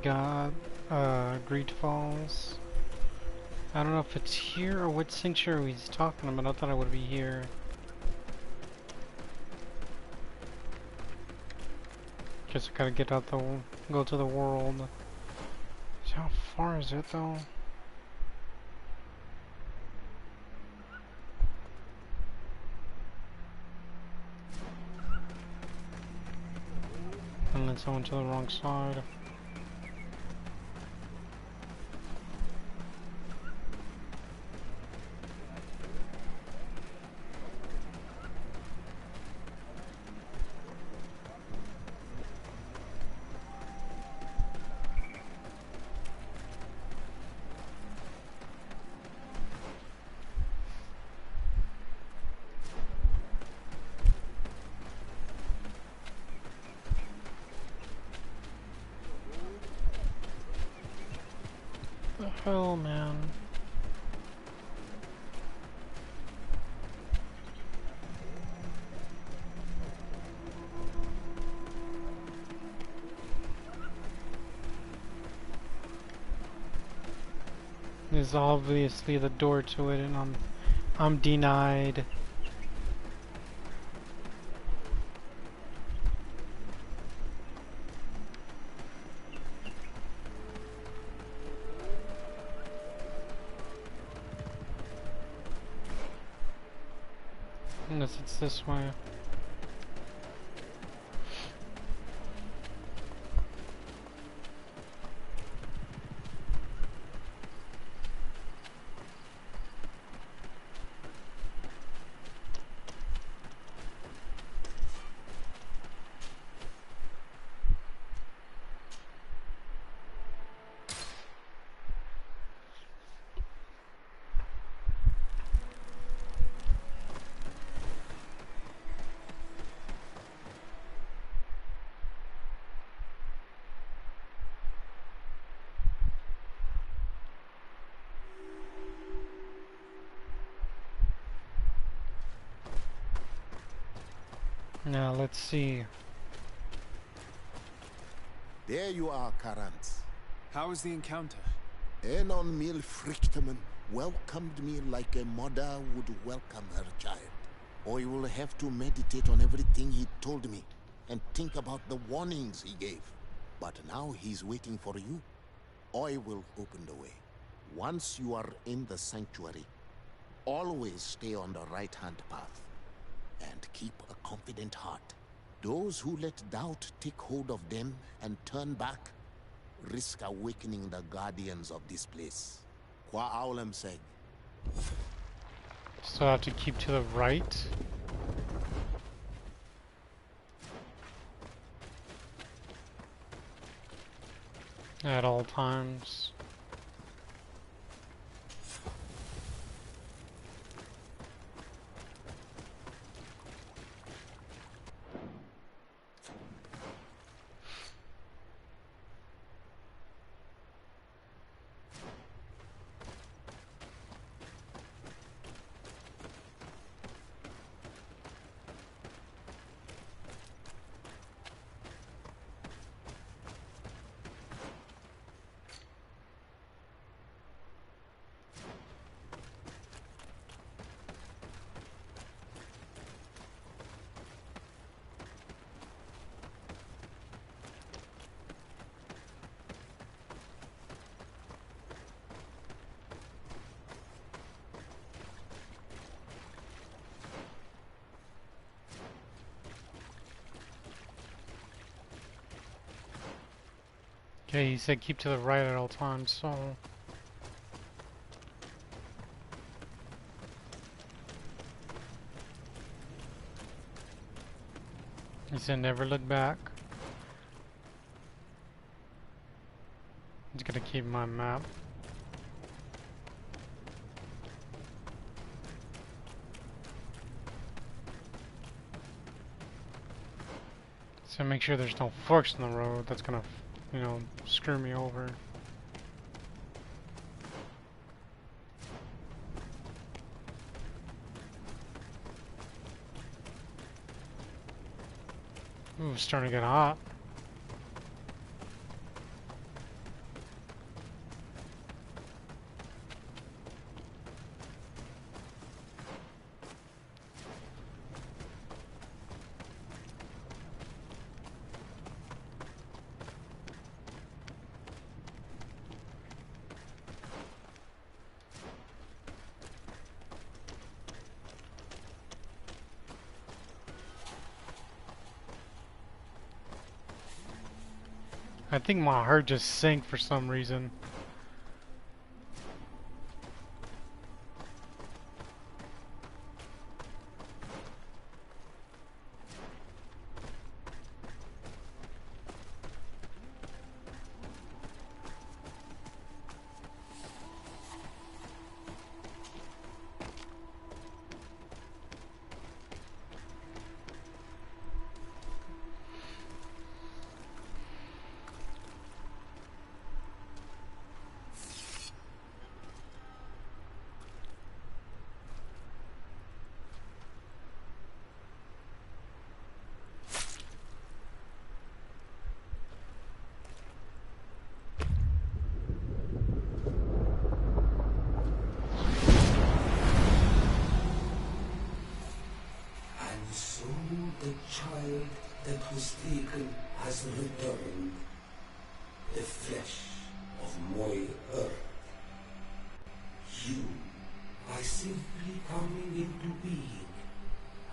got GreedFalls. I don't know if it's here or what sanctuary he's talking about. I thought it would be here. Guess I gotta get out the go to the world. How far is it though? Unless I went to the wrong side. The hell, man. This is obviously the door to it, and I'm denied. Unless it's this way. Now let's see. There you are, Karant. How was the encounter? Enon Mil Frichtman welcomed me like a mother would welcome her child. I will have to meditate on everything he told me and think about the warnings he gave. But now he's waiting for you. I will open the way. Once you are in the sanctuary, always stay on the right-hand path. And keep a confident heart. Those who let doubt take hold of them and turn back risk awakening the guardians of this place. Qua Aulem seg. So I have to keep to the right. At all times. Okay, he said keep to the right at all times, so... He said never look back. He's gonna keep my map. So make sure there's no forks in the road that's gonna, you know, screw me over. Ooh, it's starting to get hot. I think my heart just sank for some reason. And so the child that was taken has returned, the flesh of my earth. You, by simply coming into being,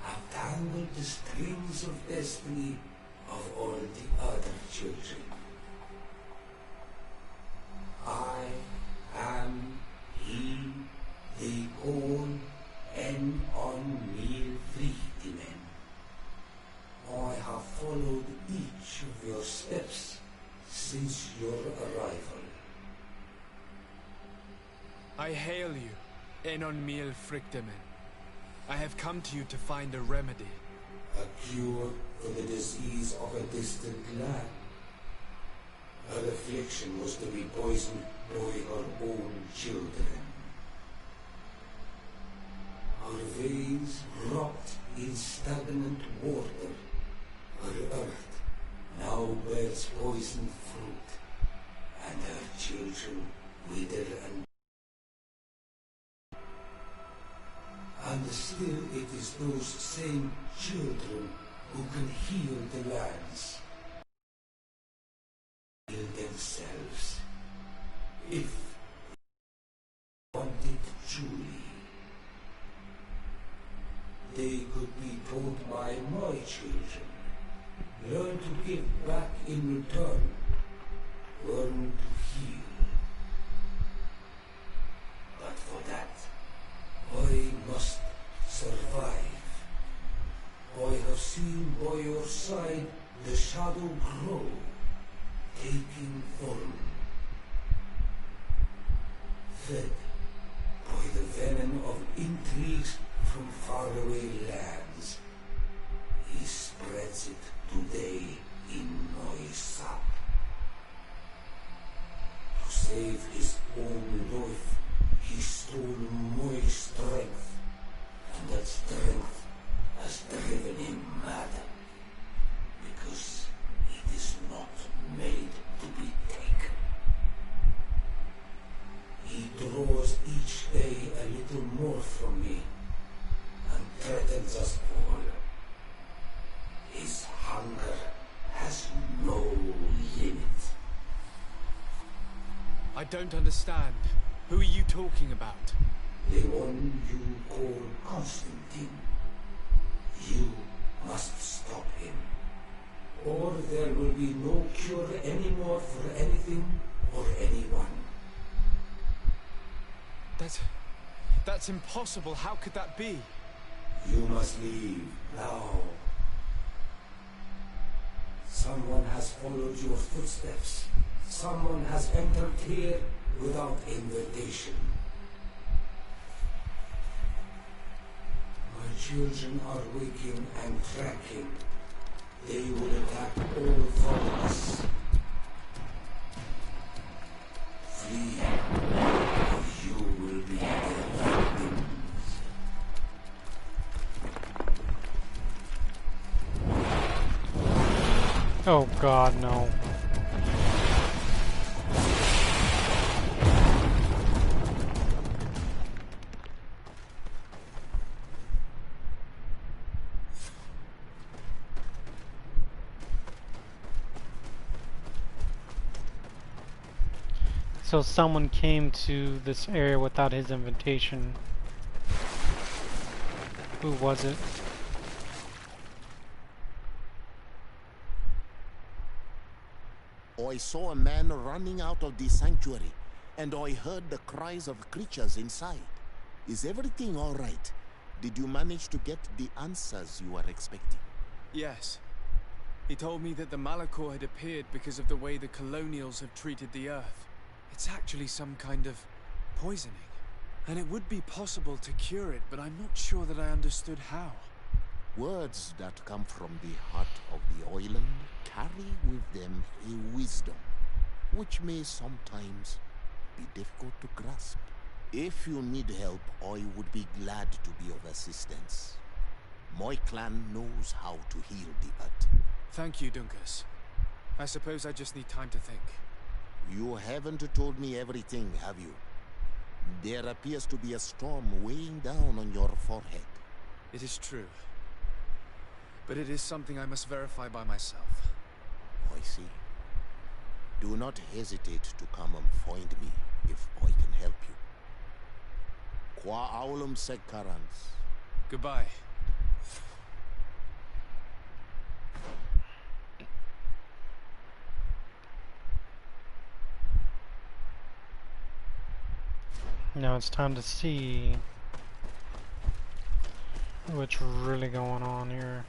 have tangled the strings of destiny of all the other children. I am he they call en on mil vrienden. I have followed each of your steps since your arrival. I hail you, Enon Mil Frichtemen. I have come to you to find a remedy. A cure for the disease of a distant land. Her affliction was to be poisoned by her own children. Her veins rot in stagnant water. Her earth now bears poisoned fruit, and her children wither and still it is those same children who can heal the lands. Heal themselves, if they want it truly. They could be taught by my children, learn to give back in return, learn to heal. But for that, I must survive. I have seen by your side the shadow grow, taking form. Fed by the venom of intrigues from faraway lands, he spreads it today in my sap. To save his own life, he stole my strength, and that strength has driven him mad, because it is not made to be taken. He draws each day a little more from me, and threatens us all. His hunger has no limit. I don't understand. Who are you talking about? The one you call Constantine. You must stop him, or there will be no cure anymore for anything or anyone. That's impossible. How could that be? You must leave now. Someone has followed your footsteps. Someone has entered here without invitation. My children are waking and tracking. They will attack all from us. Flee, or you will be their victims. Oh God, no. So someone came to this area without his invitation. Who was it? I saw a man running out of the sanctuary, and I heard the cries of creatures inside. Is everything all right? Did you manage to get the answers you were expecting? Yes. He told me that the Malachor had appeared because of the way the colonials have treated the Earth. It's actually some kind of poisoning. And it would be possible to cure it, but I'm not sure that I understood how. Words that come from the heart of the island carry with them a wisdom, which may sometimes be difficult to grasp. If you need help, I would be glad to be of assistance. My clan knows how to heal the earth. Thank you, Dunkus. I suppose I just need time to think. You haven't told me everything, have you? There appears to be a storm weighing down on your forehead. It is true. But it is something I must verify by myself. I see. Do not hesitate to come and find me if I can help you. Qua aulum secarans. Goodbye. Now it's time to see what's really going on here.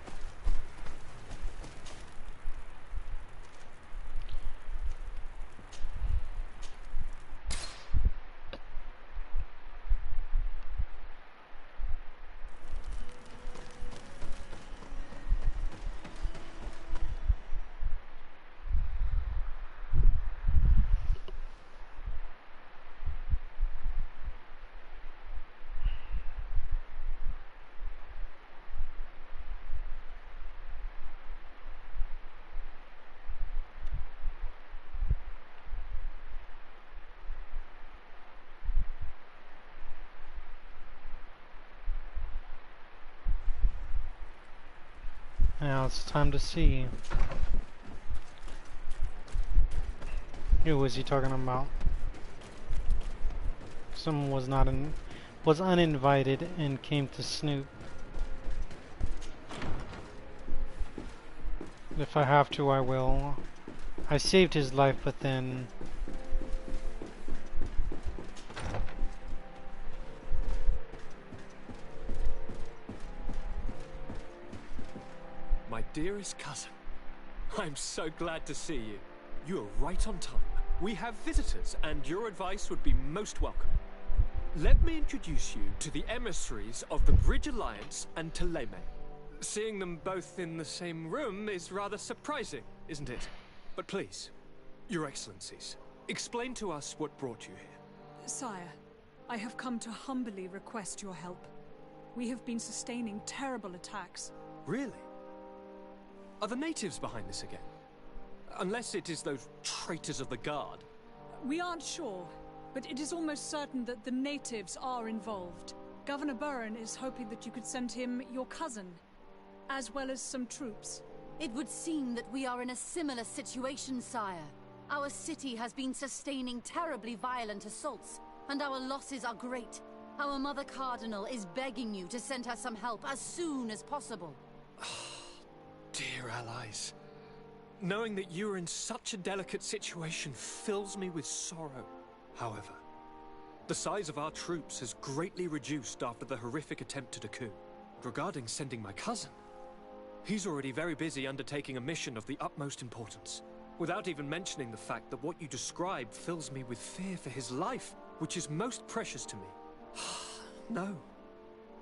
Now it's time to see. Who was he talking about? Someone was uninvited and came to snoop. If I have to, I will. I saved his life, but then My dearest cousin, I'm so glad to see you. You are right on time. We have visitors, and your advice would be most welcome. Let me introduce you to the emissaries of the Bridge Alliance and Teleme. Seeing them both in the same room is rather surprising, isn't it? But please, your excellencies, explain to us what brought you here. Sire, I have come to humbly request your help. We have been sustaining terrible attacks. Really? Are the natives behind this again? Unless it is those traitors of the Guard. We aren't sure, but it is almost certain that the natives are involved. Governor Burren is hoping that you could send him your cousin, as well as some troops. It would seem that we are in a similar situation, sire. Our city has been sustaining terribly violent assaults, and our losses are great. Our Mother Cardinal is begging you to send her some help as soon as possible. Dear allies, knowing that you are in such a delicate situation fills me with sorrow. However, the size of our troops has greatly reduced after the horrific attempt at a coup. Regarding sending my cousin, he's already very busy undertaking a mission of the utmost importance, without even mentioning the fact that what you describe fills me with fear for his life, which is most precious to me. No,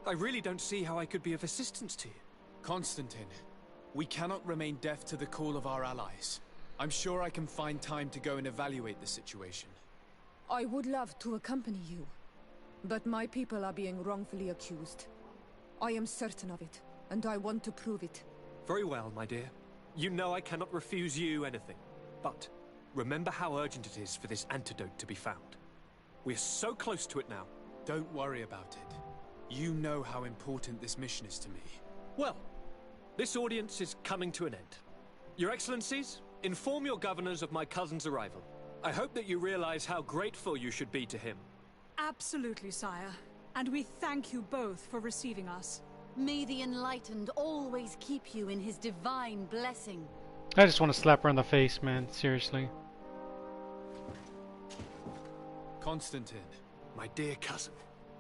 I really don't see how I could be of assistance to you. Constantine, we cannot remain deaf to the call of our allies. I'm sure I can find time to go and evaluate the situation. I would love to accompany you, but my people are being wrongfully accused. I am certain of it, and I want to prove it. Very well, my dear. You know I cannot refuse you anything. But remember how urgent it is for this antidote to be found. We're so close to it now. Don't worry about it. You know how important this mission is to me. Well, this audience is coming to an end. Your Excellencies, inform your governors of my cousin's arrival. I hope that you realize how grateful you should be to him. Absolutely, sire. And we thank you both for receiving us. May the Enlightened always keep you in his divine blessing. I just want to slap her in the face, man. Seriously. Constantine. My dear cousin,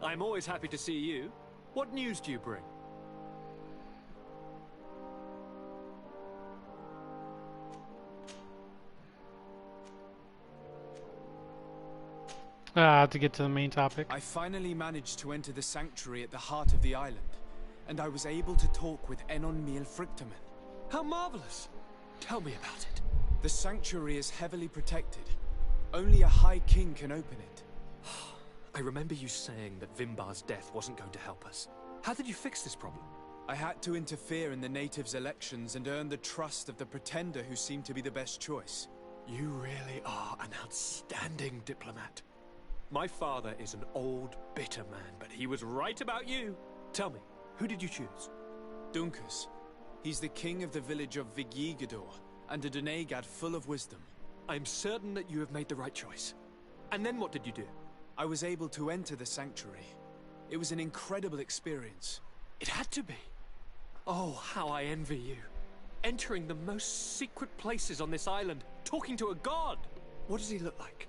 I'm always happy to see you. What news do you bring? To get to the main topic. I finally managed to enter the sanctuary at the heart of the island, and I was able to talk with Enon Miel Frictamen. How marvelous! Tell me about it. The sanctuary is heavily protected. Only a High King can open it. I remember you saying that Vimbar's death wasn't going to help us. How did you fix this problem? I had to interfere in the natives' elections and earn the trust of the pretender who seemed to be the best choice. You really are an outstanding diplomat. My father is an old, bitter man, but he was right about you. Tell me, who did you choose? Dunkus. He's the king of the village of Vigyigador, and a Donegad full of wisdom. I'm certain that you have made the right choice. And then what did you do? I was able to enter the sanctuary. It was an incredible experience. It had to be. Oh, how I envy you. Entering the most secret places on this island, talking to a god. What does he look like?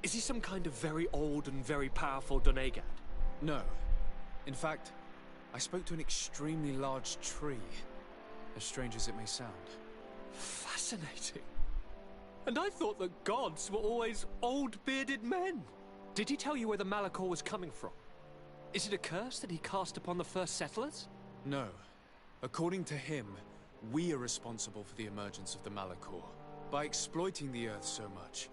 Is he some kind of very old and very powerful Donegad? No. In fact, I spoke to an extremely large tree. As strange as it may sound. Fascinating. And I thought that gods were always old bearded men. Did he tell you where the Malachor was coming from? Is it a curse that he cast upon the first settlers? No. According to him, we are responsible for the emergence of the Malachor. By exploiting the earth so much,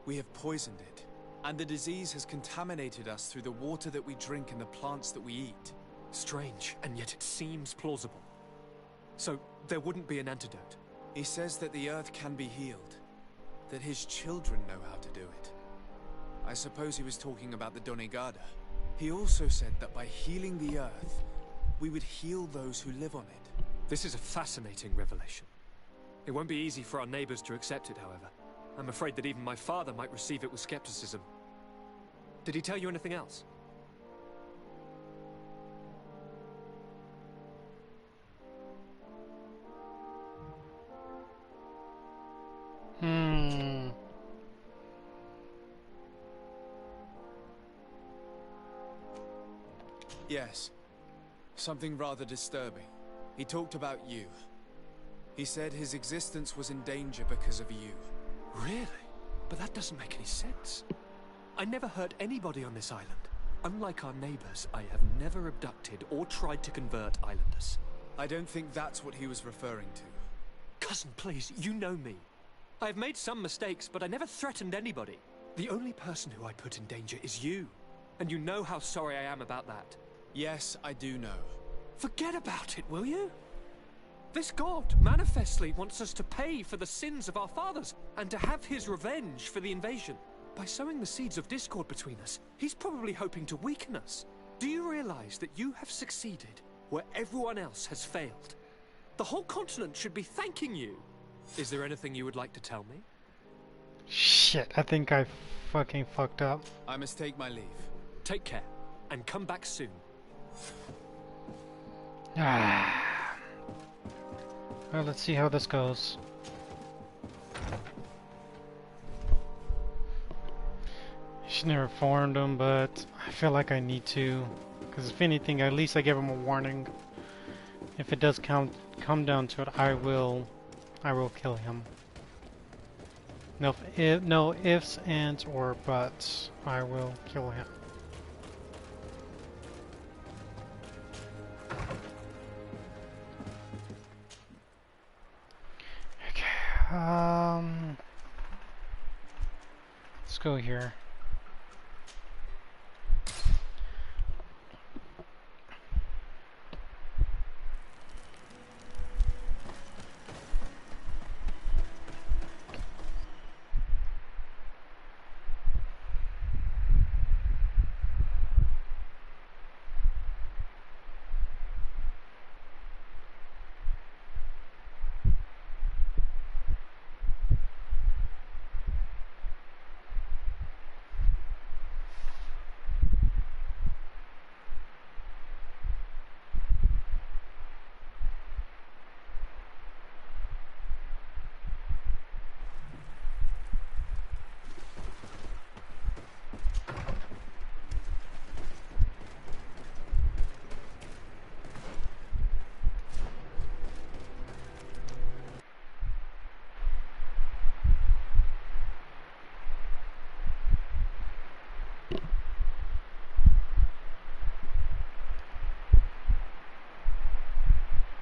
we have poisoned it. And the disease has contaminated us through the water that we drink and the plants that we eat. Strange, and yet it seems plausible. So, there wouldn't be an antidote? He says that the earth can be healed. That his children know how to do it. I suppose he was talking about the Donegada. He also said that by healing the earth, we would heal those who live on it. This is a fascinating revelation. It won't be easy for our neighbors to accept it, however. I'm afraid that even my father might receive it with skepticism. Did he tell you anything else? Yes. Something rather disturbing. He talked about you. He said his existence was in danger because of you. Really? But that doesn't make any sense. I never hurt anybody on this island. Unlike our neighbors, I have never abducted or tried to convert islanders. I don't think that's what he was referring to. Cousin, please, you know me. I have made some mistakes, but I never threatened anybody. The only person who I put in danger is you. And you know how sorry I am about that. Yes, I do know. Forget about it, will you? This god manifestly wants us to pay for the sins of our fathers and to have his revenge for the invasion. By sowing the seeds of discord between us, he's probably hoping to weaken us. Do you realize that you have succeeded where everyone else has failed? The whole continent should be thanking you. Is there anything you would like to tell me? Shit, I think I fucking fucked up. I must take my leave. Take care, and come back soon. Well, let's see how this goes. Should never informed him, but I feel like I need to. Because if anything, at least I give him a warning. If it does come down to it, I will kill him. No ifs, ands, or buts. I will kill him. Okay. Let's go here.